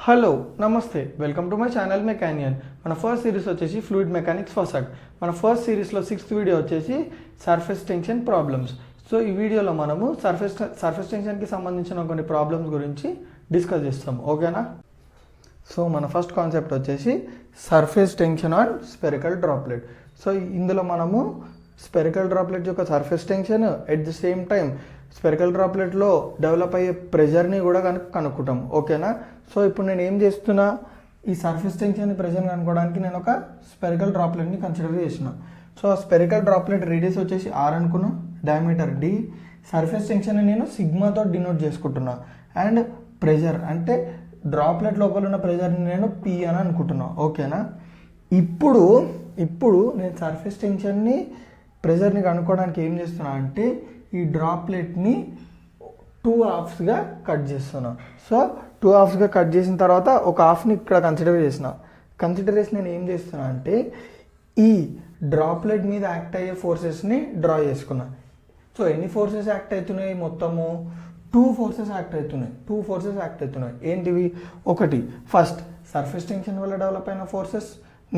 Hello నమస్తే welcome to my channel మెకానియన్. మన first series వచ్చేసి ఫ్లూయిడ్ మెకానిక్స్ ఫర్ సక్. మన ఫస్ట్ సిరీస్లో 6th వీడియో వచ్చేసి సర్ఫేస్ టెన్షన్ ప్రాబ్లమ్స్. సో ఈ వీడియోలో మనము సర్ఫేస్ టెన్షన్కి సంబంధించిన కొన్ని ప్రాబ్లమ్స్ గురించి డిస్కస్ చేస్తాం, ఓకేనా? సో మన ఫస్ట్ కాన్సెప్ట్ వచ్చేసి surface tension on spherical droplet. So ఇందులో మనము స్పెరికల్ డ్రాప్లెట్ యొక్క surface tension at the same time spherical డ్రాప్లెట్లో డెవలప్ అయ్యే ప్రెషర్ని కూడా కనుక్కుంటాం, ఓకేనా? సో ఇప్పుడు నేను ఏం చేస్తున్నా, ఈ సర్ఫేస్ టెన్షన్ ప్రెషర్ని కనుక్కోవడానికి నేను ఒక స్పెరికల్ డ్రాప్లెట్ని కన్సిడర్ చేసిన. సో ఆ స్పెరికల్ డ్రాప్లెట్ రేడియస్ వచ్చేసి R అనుకున్నా, డయామీటర్ D, సర్ఫేస్ టెన్షన్ నేను సిగ్మాతో డినోట్ చేసుకుంటున్నా, అండ్ ప్రెషర్ అంటే డ్రాప్లెట్ లోపల ఉన్న ప్రెషర్ని నేను P అని అనుకుంటున్నా, ఓకేనా? ఇప్పుడు నేను సర్ఫేస్ టెన్షన్ని ప్రెషర్ని కనుక్కోవడానికి ఏం చేస్తున్నా అంటే ఈ డ్రాప్లెట్ని 2 హాఫ్స్గా కట్ చేస్తున్నా. సో 2 హాఫ్స్గా కట్ చేసిన తర్వాత ఒక హాఫ్ని ఇక్కడ కన్సిడర్ చేసి నేను ఏం చేస్తున్నా అంటే ఈ డ్రాప్లెట్ మీద యాక్ట్ అయ్యే ఫోర్సెస్ని డ్రా చేసుకున్నా. సో ఎన్ని ఫోర్సెస్ యాక్ట్ అవుతున్నాయి? మొత్తము 2 ఫోర్సెస్ యాక్ట్ అవుతున్నాయి. ఏంటివి? ఒకటి ఫస్ట్ సర్ఫేస్ టెన్షన్ వల్ల డెవలప్ అయిన ఫోర్సెస్,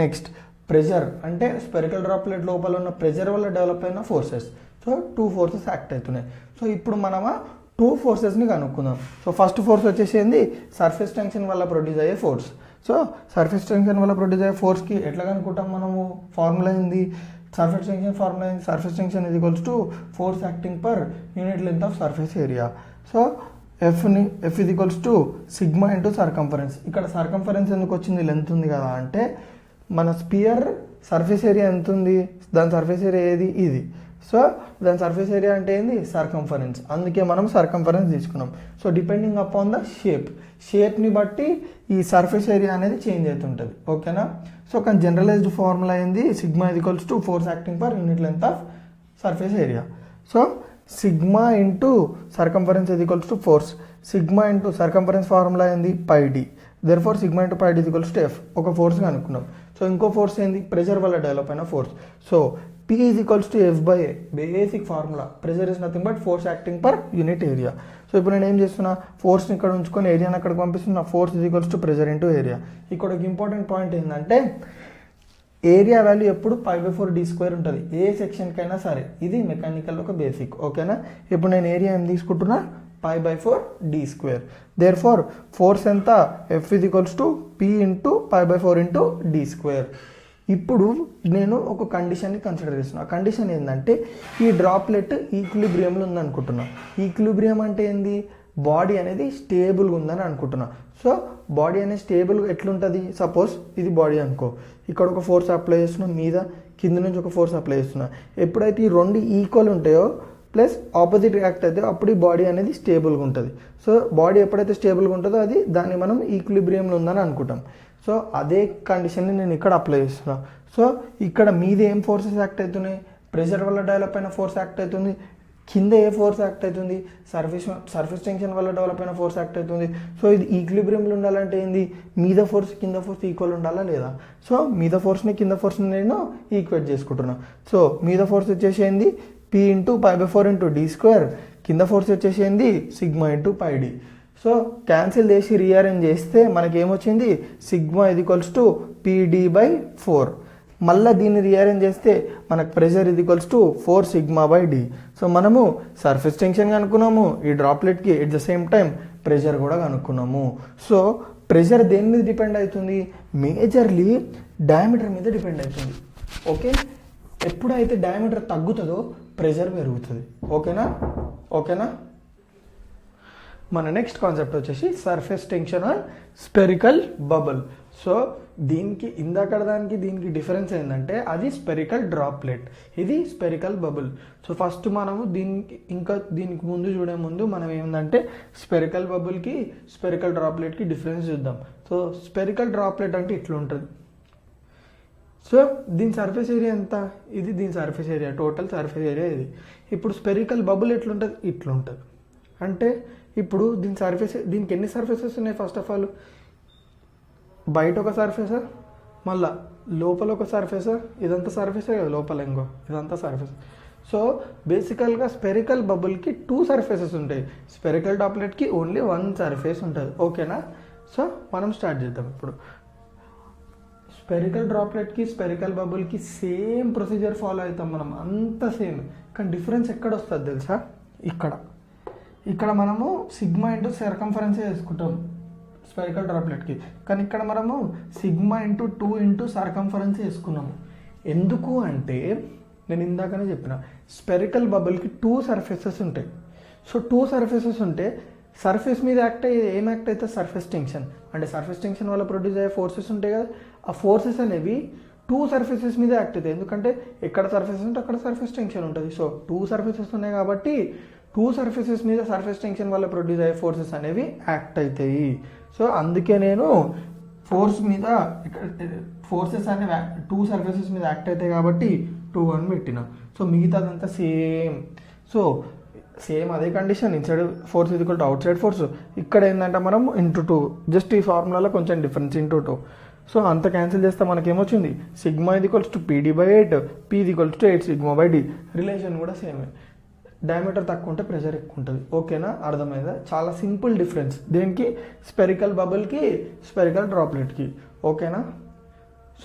నెక్స్ట్ ప్రెషర్ అంటే స్పెరికల్ డ్రాప్లెట్ లోపల ఉన్న ప్రెషర్ వల్ల డెవలప్ అయిన ఫోర్సెస్. సో 2 ఫోర్సెస్ యాక్ట్ అవుతున్నాయి. సో ఇప్పుడు మనము 2 ఫోర్సెస్ని కనుక్కుందాం. సో ఫస్ట్ ఫోర్స్ వచ్చేసి ఏంది? సర్ఫేస్ టెన్షన్ వల్ల ప్రొడ్యూస్ అయ్యే ఫోర్స్. సో సర్ఫేస్ టెన్షన్ వల్ల ప్రొడ్యూస్ అయ్యే ఫోర్స్కి ఎట్లా కనుక్కుంటాం మనము? ఫార్ములా ఏంది? సర్ఫేస్ టెన్షన్ ఫార్ములా ఏంది? Surface tension is equals to force acting per unit length of surface area. So F is equals to sigma into circumference. ఇక్కడ circumference ఎందుకు వచ్చింది? Length ఉంది కదా అంటే మన స్పియర్ సర్ఫేస్ ఏరియా ఎంత ఉంది? దాని సర్ఫేస్ ఏరియా ఏది? ఇది. సో దాని సర్ఫేస్ ఏరియా అంటే ఏంది? సర్కంఫరెన్స్. అందుకే మనం సర్కంఫరెన్స్ తీసుకున్నాం. సో డిపెండింగ్ అపాన్ ద షేప్ని బట్టి ఈ సర్ఫేస్ ఏరియా అనేది చేంజ్ అవుతుంటుంది, ఓకేనా? సో కానీ జనరలైజ్డ్ ఫార్ములా ఏంది? Sigma is equals to force acting per unit length of surface area. So sigma into circumference is equals to force. Sigma into circumference formula ఏంది? Pi D. Therefore sigma into pi D is equals to F. ఒక ఫోర్స్ని అనుకున్నాం. So ఇంకో force ఏంది? Pressure వల్ల develop అయిన force. So P is equals to F/A. Basic formula. Pressure is nothing but force acting per unit area. So ఇప్పుడు నేను ఏం చేస్తున్నా? ఫోర్స్ని ఇక్కడ ఉంచుకొని ఏరియాని అక్కడికి పంపిస్తున్నా. Force is equals to pressure into area. ఇక్కడ ఒక ఇంపార్టెంట్ పాయింట్ ఏంటంటే ఏరియా వాల్యూ ఎప్పుడు π/4d² ఉంటుంది ఏ సెక్షన్కైనా సరే. ఇది మెకానికల్ ఒక బేసిక్, ఓకేనా? ఇప్పుడు నేను ఏరియా ఏం తీసుకుంటున్నా? π/4d². దేర్ఫోర్ ఫోర్స్ ఎంత? F is equals to P into π/4 into d². ఇప్పుడు నేను ఒక కండిషన్ని కన్సిడర్ చేస్తున్నా. ఆ కండిషన్ ఏంటంటే ఈ డ్రాప్లెట్ ఈక్విలిబ్రియంలో ఉందనుకుంటున్నా. ఈక్విలిబ్రియం అంటే ఏంది? బాడీ అనేది స్టేబుల్గా ఉందని అనుకుంటున్నా. సో బాడీ అనేది స్టేబుల్గా ఎట్లుంటుంది? సపోజ్ ఇది బాడీ అనుకో, ఇక్కడ ఒక ఫోర్స్ అప్లై చేస్తున్నా, మీద కింద నుంచి ఒక ఫోర్స్ అప్లై చేస్తున్నా. ఎప్పుడైతే ఈ 2 ఈక్వల్ ఉంటాయో ప్లస్ ఆపోజిట్ రియాక్ట్ అయితే అప్పుడు ఈ బాడీ అనేది స్టేబుల్గా ఉంటుంది. సో బాడీ ఎప్పుడైతే స్టేబుల్గా ఉంటుందో దాన్ని మనం ఈక్విలిబ్రియంలో ఉందని అనుకుంటాం. సో అదే కండిషన్ని నేను ఇక్కడ అప్లై చేస్తున్నా. సో ఇక్కడ మీద ఏం ఫోర్సెస్ యాక్ట్ అవుతున్నాయి? ప్రెషర్ వల్ల డెవలప్ అయిన ఫోర్స్ యాక్ట్ అవుతుంది. కింద ఏ ఫోర్స్ యాక్ట్ అవుతుంది? సర్ఫేస్ టెన్షన్ వల్ల డెవలప్ అయిన ఫోర్స్ యాక్ట్ అవుతుంది. సో ఇది ఈక్విలిబ్రియంలో ఉండాలంటే ఏంది? మీద ఫోర్స్ కింద ఫోర్స్ ఈక్వల్ ఉండాలా లేదా? సో మీద ఫోర్స్ని కింద ఫోర్స్ని నేను ఈక్వేట్ చేసుకుంటున్నా. సో మీద ఫోర్స్ వచ్చేసి ఏంది? P into π/4 into d². కింద ఫోర్స్ వచ్చేసి ఏంది? Sigma into πd. So cancel చేసి రీఅరేంజ్ చేస్తే మనకేమొచ్చింది? Sigma is equals to PD/4. మళ్ళీ దీన్ని రీఅరేంజ్ చేస్తే మనకు ప్రెషర్ ఈజ్ ఈక్వల్స్ టు 4 సిగ్మా/d. సో మనము సర్ఫేస్ టెన్షన్ కనుక్కున్నాము, ఈ డ్రాప్లెట్కి at the same time pressure కూడా కనుక్కున్నాము. సో ప్రెషర్ దేని మీద డిపెండ్ అవుతుంది? మేజర్లీ డయామీటర్ మీద డిపెండ్ అవుతుంది, ఓకే? ఎప్పుడైతే డయామీటర్ తగ్గుతుందో ప్రెషర్ పెరుగుతుంది, ఓకేనా? మన నెక్స్ట్ కాన్సెప్ట్ వచ్చేసి surface tension on spherical bubble. So దీనికి డిఫరెన్స్ ఏంటంటే అది స్పెరికల్ డ్రాప్లెట్, ఇది స్పెరికల్ బబుల్. సో ఫస్ట్ మనము దీనికి ముందు చూడే ముందు మనం ఏంటంటే స్పెరికల్ బబుల్కి స్పెరికల్ డ్రాప్లెట్కి డిఫరెన్స్ చూద్దాం. సో స్పెరికల్ డ్రాప్లెట్ అంటే ఇట్లుంటుంది. సో దీని సర్ఫేస్ ఏరియా ఎంత? ఇది దీని surface area, total surface area ఇది. ఇప్పుడు స్పెరికల్ బబుల్ ఎట్లుంటుంది? ఇట్లుంటుంది. అంటే ఇప్పుడు దీనికి ఎన్ని సర్ఫేసెస్ ఉన్నాయి? ఫస్ట్ ఆఫ్ ఆల్ బయట ఒక సర్ఫేసా, మళ్ళా లోపల ఒక సర్ఫేసా, ఇదంతా సర్ఫేసే కదా, లోపల ఇంకో ఇదంతా సర్ఫేస్. సో బేసికల్గా స్పెరికల్ బబుల్కి 2 సర్ఫేసెస్ ఉంటాయి. స్పెరికల్ డ్రాప్లెట్కి ఓన్లీ 1 సర్ఫేస్ ఉంటుంది, ఓకేనా? సో మనం స్టార్ట్ చేద్దాం ఇప్పుడు. స్పెరికల్ డ్రాప్లెట్కి స్పెరికల్ బబుల్కి సేమ్ ప్రొసీజర్ ఫాలో అవుతాం మనం, అంత సేమ్. కానీ డిఫరెన్స్ ఎక్కడ వస్తుంది తెలుసా? ఇక్కడ మనము సిగ్మా ఇంటూ సర్కంఫరెన్సే వేసుకుంటాం స్పెరికల్ డ్రాప్లెట్కి, కానీ ఇక్కడ మనము సిగ్మా ఇంటూ 2 ఇంటూ సర్కంఫరెన్స్ వేసుకున్నాము. ఎందుకు అంటే నేను ఇందాకనే చెప్పిన, స్పెరికల్ బబుల్కి 2 సర్ఫేసెస్ ఉంటాయి. సో 2 సర్ఫేసెస్ ఉంటే సర్ఫేస్ మీద యాక్ట్ అయ్యేది ఏం యాక్ట్ అయితే సర్ఫేస్ టెన్షన్, అంటే సర్ఫేస్ టెన్షన్ వల్ల ప్రొడ్యూస్ అయ్యే ఫోర్సెస్ ఉంటాయి కదా, ఆ ఫోర్సెస్ అనేవి 2 సర్ఫేసెస్ మీద యాక్ట్ అవుతాయి. ఎందుకంటే ఎక్కడ సర్ఫేస్ ఉంటే అక్కడ సర్ఫేస్ టెన్షన్ ఉంటుంది. సో 2 సర్ఫేసెస్ ఉన్నాయి కాబట్టి 2 సర్ఫేసెస్ మీద సర్ఫేస్ టెన్షన్ వల్ల ప్రొడ్యూస్ అయ్యే ఫోర్సెస్ అనేవి యాక్ట్ అవుతాయి. సో అందుకే నేను ఫోర్సెస్ అనేవి 2 సర్ఫేసెస్ మీద యాక్ట్ అవుతాయి కాబట్టి 2 అని పెట్టిన. సో మిగతాదంతా సేమ్. సో సేమ్ అదే condition, inside force is equal to out side force. ఇక్కడ ఏంటంటే మనం ఇంటూ 2, జస్ట్ ఈ ఫార్ములాలో కొంచెం డిఫరెన్స్ ఇంటూ 2. సో అంత క్యాన్సిల్ చేస్తే మనకేమొచ్చింది, సిగ్మా ఇది ఈక్వల్స్ టు PD/8, P ఇది ఈక్వల్స్ టు 8 సిగ్మా/d. రిలేషన్ కూడా సేమే, డయామీటర్ తక్కువ ఉంటే ప్రెషర్ ఎక్కువ ఉంటుంది. ఓకేనా, అర్థమైందా? చాలా సింపుల్ డిఫరెన్స్ దేనికి, స్పెరికల్ బబుల్కి స్పెరికల్ డ్రాప్లెట్కి. ఓకేనా?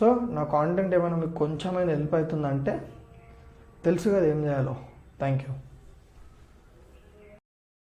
సో నా కాంటెంట్ ఏమైనా మీకు కొంచెమైనా హెల్ప్ అవుతుందంటే తెలుసు కదా ఏం చేయాలో. Thank you.